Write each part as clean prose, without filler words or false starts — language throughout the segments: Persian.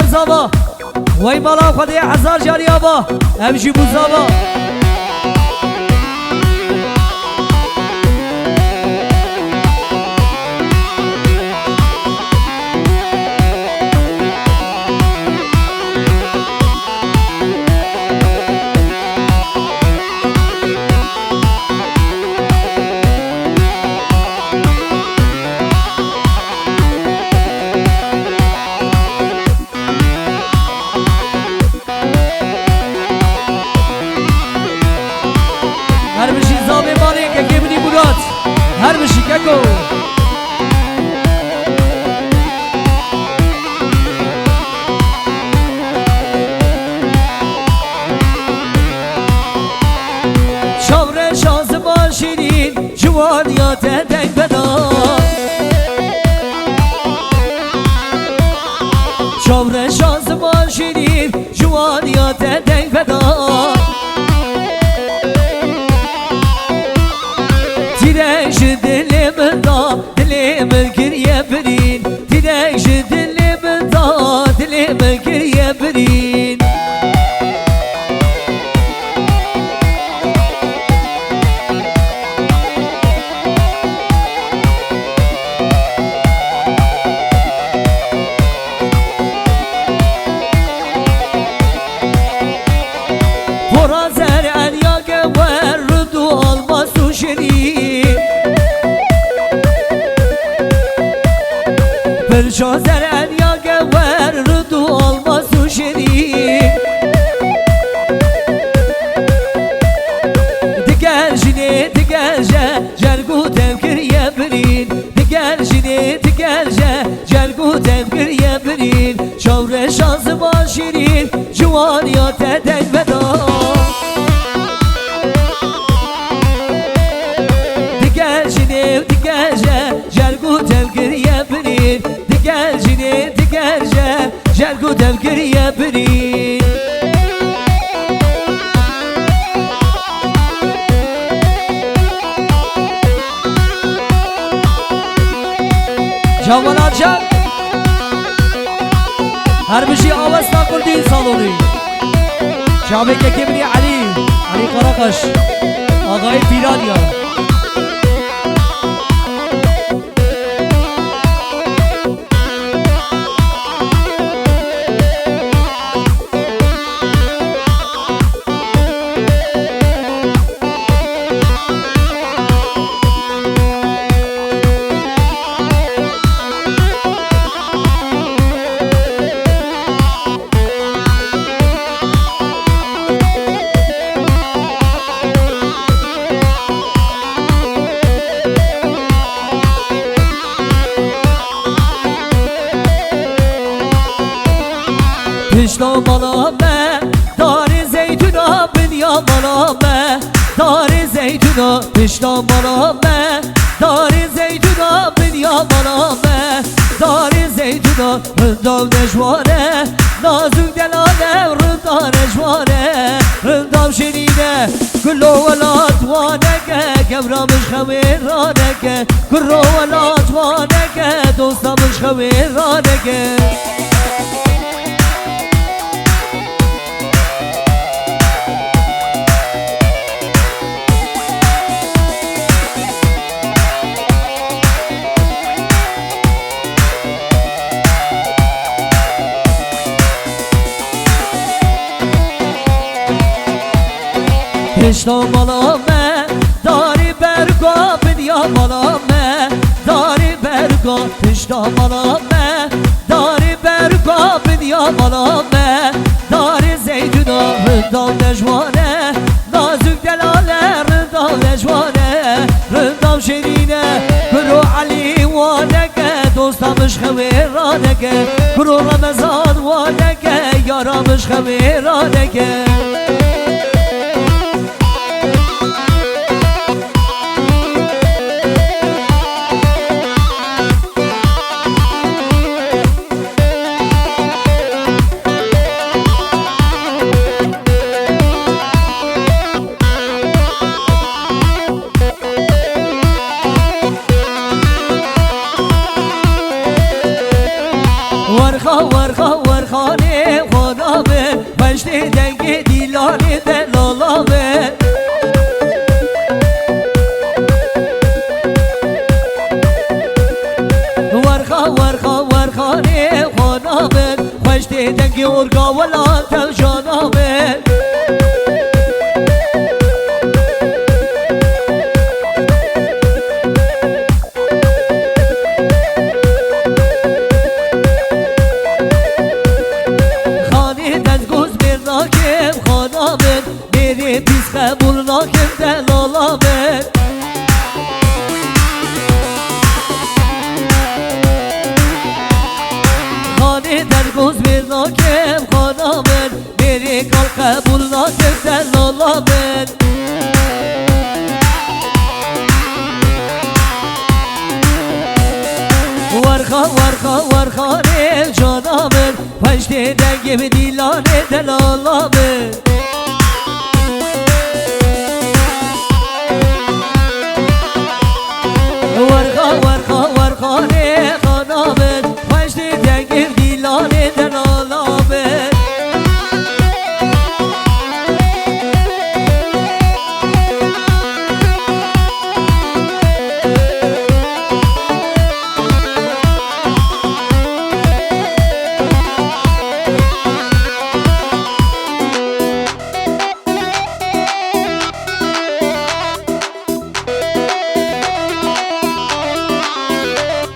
بوزابا وای مالا خودی 1000 جاری آبا همشی بوزابا هر بشی زابه مالی که گمنی مراد هر بشی ککو شاور شازمان شیرین جوانیات دنگ بدا شاور شازمان شیرین جوانیات دنگ بدا تیرش دلم دا دلم گریه برین تیرش دلم دا دلم گریه برین پرازر الیاگ ورد و آلماس و شیرین برشازر الیاگ ورد و آلماس و شیرین دیگر جنه دیگر جرگو تفکریه برین دیگر جنه دیگر جرگو تفکریه برین شاور شازمان شیرین جوانیات دنگ بدا دیگر جنه دیگر جرگو تفکریه برین دیگر جنه دیگر جرگو تفکریه برین جوانات جان هر بشی آواز نکردی سالونی شعبه که کبری علی قراقش آقای پیرانیا پشتا بالا به دار زیتونا بنیا بالا به دار زیتونا پشتا بالا به دار زیتونا بنیا بالا به دار زیتونا رندام نجواره نازوک دلاله رندام نجواره رندام شنینه کلو ولات وانگه کبرامش خویر رانگه کلو ولات وانگه دوستامش خویر رانگه پشتا بالا me داری برگا بنیا بالا me داری برگا پشتا بالا me داری برگا بنیا بالا me داری زیتونا رندام نجوانه نازوک دلاله رندام نجوانه رندام شیرینه برو علی وانگه دوستامش خویرانگه برو رمضان وانگه یارامش خویرانگه ورخا ورخا ورخانه که دیلان دلالامه ورخانه خانامه خوش دیدنگی ارگا ولا تل جانامه خانه دزگوز برناکم خانامه میری پیس قبول ناکم دلالامه درگوز برناکم خانامن میری کال قبول ناکم دلالامن ورخانه جانامن پشت دنگم دیلان دلالامن ورخانه خانامن پشت دنگم دیلان دلالامن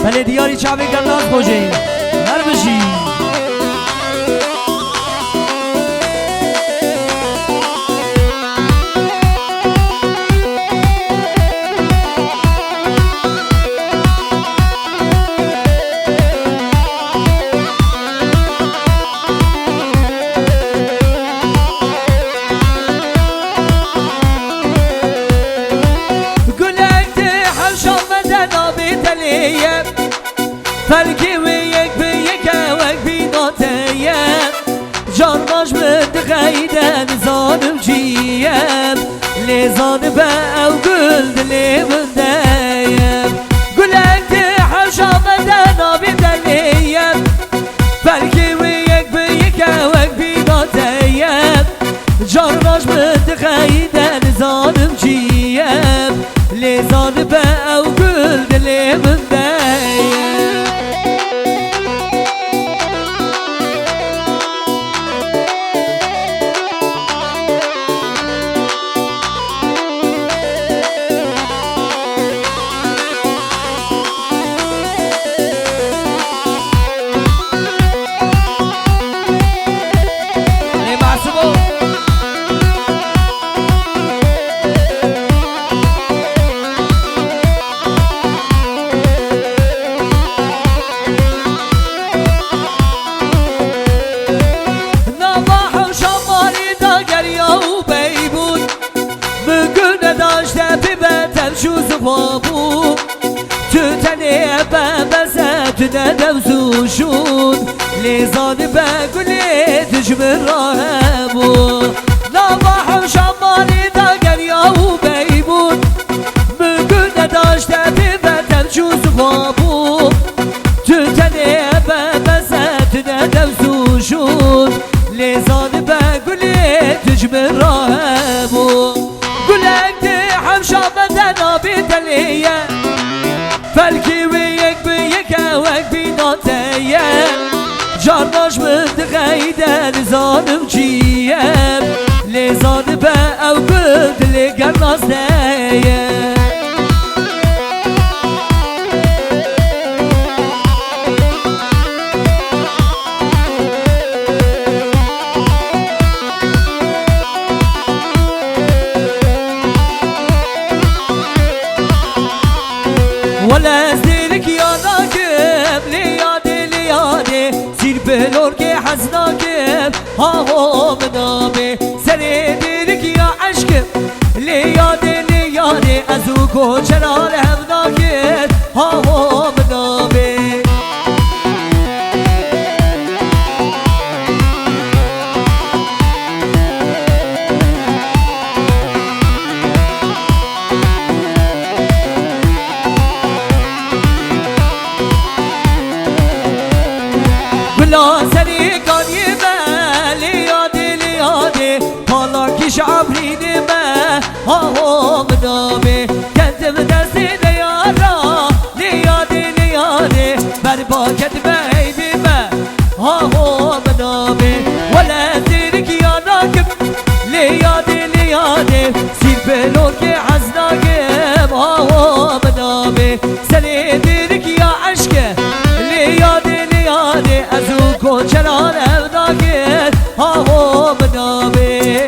بله دیاری چاوی گرناز بوجه هر بشی فرقی و یک به یک وک بیناتیم جانماش بد غیدن زانم جیم لیزان به او گل دلی بندیم گلک ده حوش آمدن آبی دلیم فرقی و یک به یک وک بیناتیم جانماش بد غیدن زانم جیم لیزان به او گل دلی بندیم بابو تو تنه بمزه تو ندوزو شون لیزان بگلی تجمر راهبو نواحم شمالی داگر یاو بیبون بگل نداشته بیبتم چوز بابو تو تنه بمزه تو ندوزو شون لیزان بگلی تجمر راهبو گلک ده همشا بدن آبی دلیه فلکی و یک به یک وک بیناتیه جاناش بد غیدن زانم چیم لیزان به او گل دلی گرنازدیه ولا زيرك يا ناقب ليادي سير بلورك حزناقب ها هو منامي سري ديرك يا عشقب ليادي ازوكو جلال هم ناقب ها هو منامي لا سری کانی لیادی خاكي شعبريني ما هو منامي كنت بدستي ليارا ليادي ليادي بربا كدمي بما هو منامي ولا زيرك يا راكب ليادي ليادي سير بلوكي عزناكب هو منامي سليديرك يا عشقه ليادي ليادي ازوكو چلان ابناكب هو منامي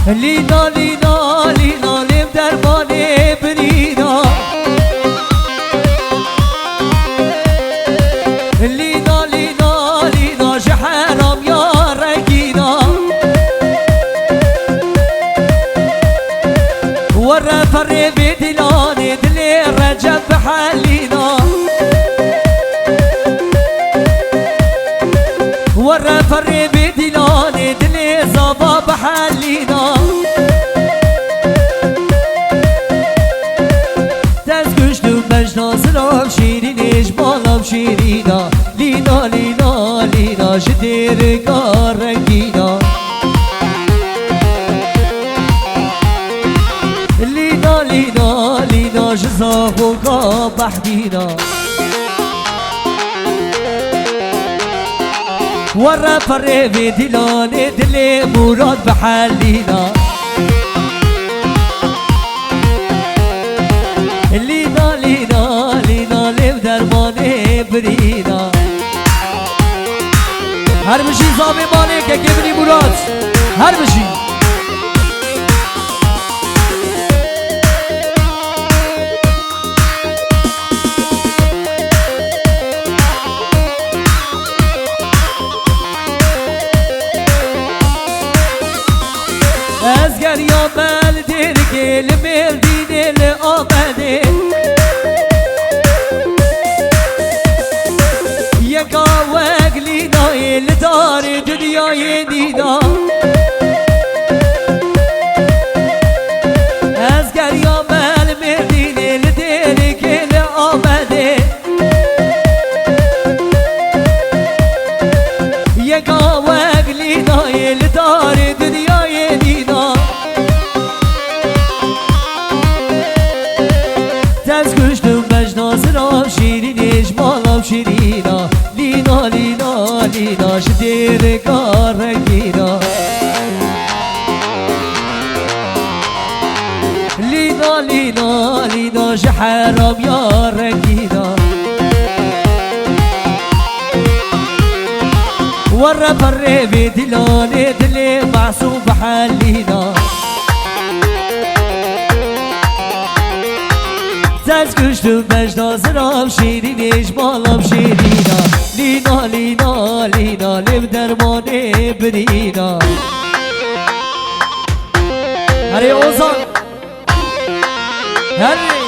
لينا لينا لينا لم درباني برينا لينا لينا لينا جحرام يا رقينا ورا فري بدلاني دلي رجب بحالينا ورا فري بدلاني دلي زبا بحالينا ناصرام شیرین اجمالام شیرینا لینا لینا لینا جدیر رنگینا لینا لینا لینا جزاخو کا بحدینا ورا فره في دلاني دلي مراد بحالينا لينا لينا لينا لم درباني برينا هر بشي زابي مالك كبري مراد هر بشي ازگر یا مل دیر گل مل دین آمده یکا وگلی نایل دار دنیای دینا ازگر یا مل مردین دیر گل آمده یکا وگلی نایل دار دنیای دینا تز کشتم مجناسرام شیرین اجمالام شیرینا لینا لینا لینا شدیر کار رنگینا لینا لینا لینا شحرام یا رنگینا ورا فري بدلاني دلي معصوم بحالينا تز کشتم مجناسرام شیرین اجمالام شیرینا لینا لینا لینا لم درماني برينا هري اوزان هري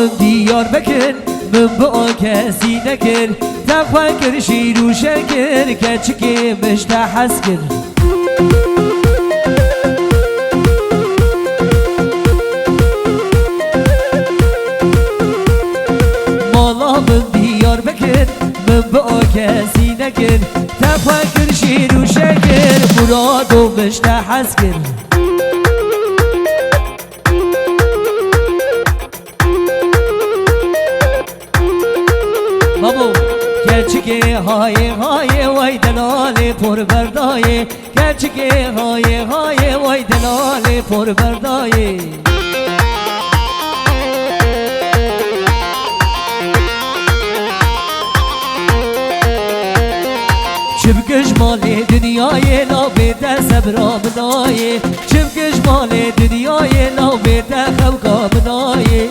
من دیار بکن من با کسی نکن تخوان کر شیر و شکر کچکی مشتحس کن مالا من دیار بکن من با کسی نکن تخوان کر شیر و شکر مراد و مشتحس کن بابو کچکی های های وای دلال پر بردای کچکی های های وای دلال پر بردای چبکش مال دنیای نابه ده صبرا بنای چبکش مال دنیای نابه ده خوکا بنای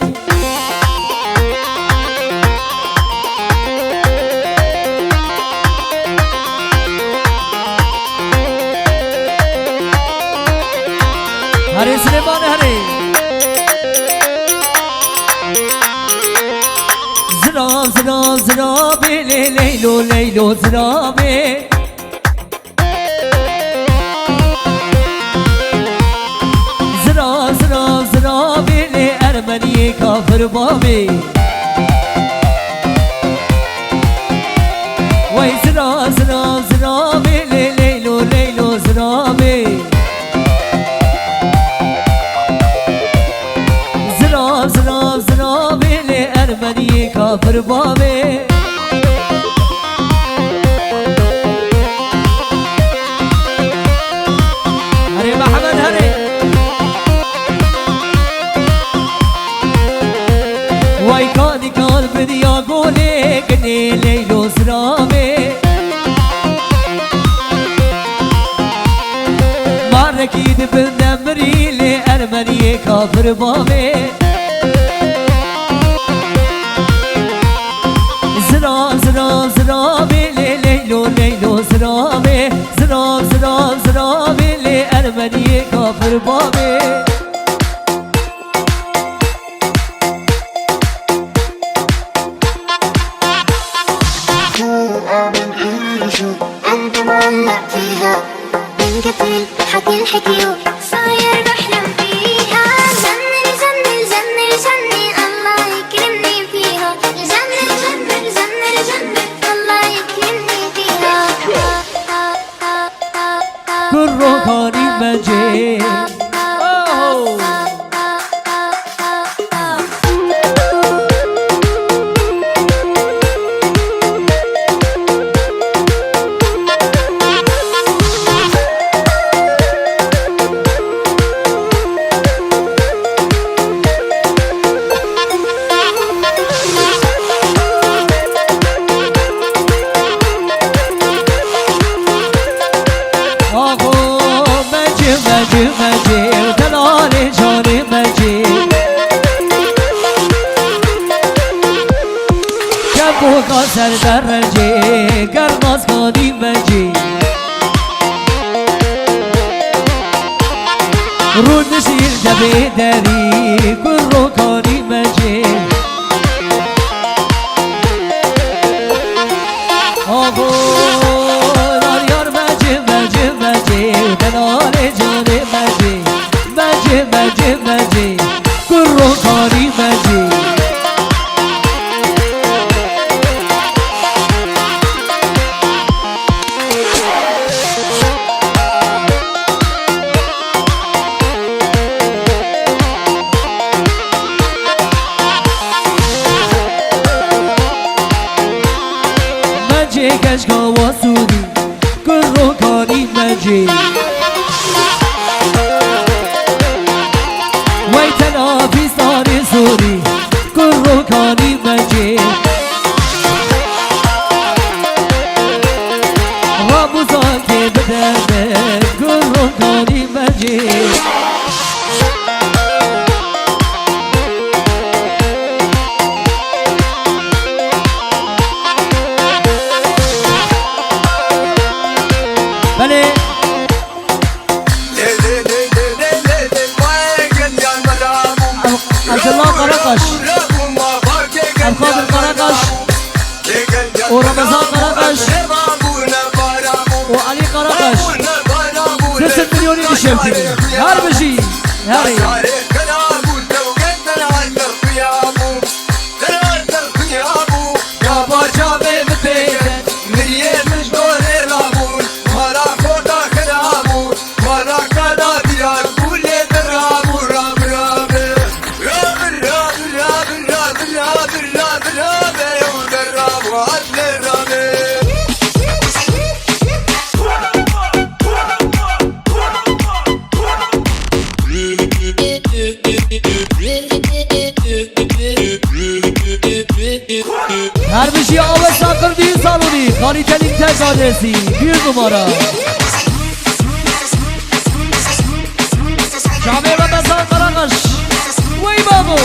هری سلیمان هری زراب زراب زراب لیلو لیلو زراب زراب زراب زراب لی ارمنی کافر بابی وای زراب زراب زراب لی لیلو لیلو زراب زراب زراب زراب لی ارمنی کافر بابی هری محمد هری وای کانی کال بدیا گوله کنی لیلو زرابی مارکید بندمری لی ارمنی کافر بابی زراب زراب زراب لی لیلو لیلو زراب زراب زراب زراب لی ارمنی کافر بابی أنت معلق فيها من كتر الحكي الحكيو صاير بحلم فيها جنن جنن جنن جنن الله يكرمني فيها جنن جنن جنن جنن الله يكرمني فيها كرو كاني مجيد مجيد دلال جاني مجيد كبوكا سر درجي قرمز كاني مجيد رود نشيل دبي داري كرو كاني مجيد يار مجيد مجيد مجيد دلال جاني مجيد مجيد مجيد مجيد كرو كاني مجيد مجيد كشكا وسودي كرو كاني مجيد ويتنا في صاري سوري كرو كاني مجيد رابو زاكي بدأت كرو كاني مجيد بله عبد الله قرقش الخاضر قرقش ورمضان قرقش وعلي قرقش 6 مليون يشمتني هربشي هري Rab, Şehzadesi bir numara. Cami Ramazan Karakaş. Vay babu.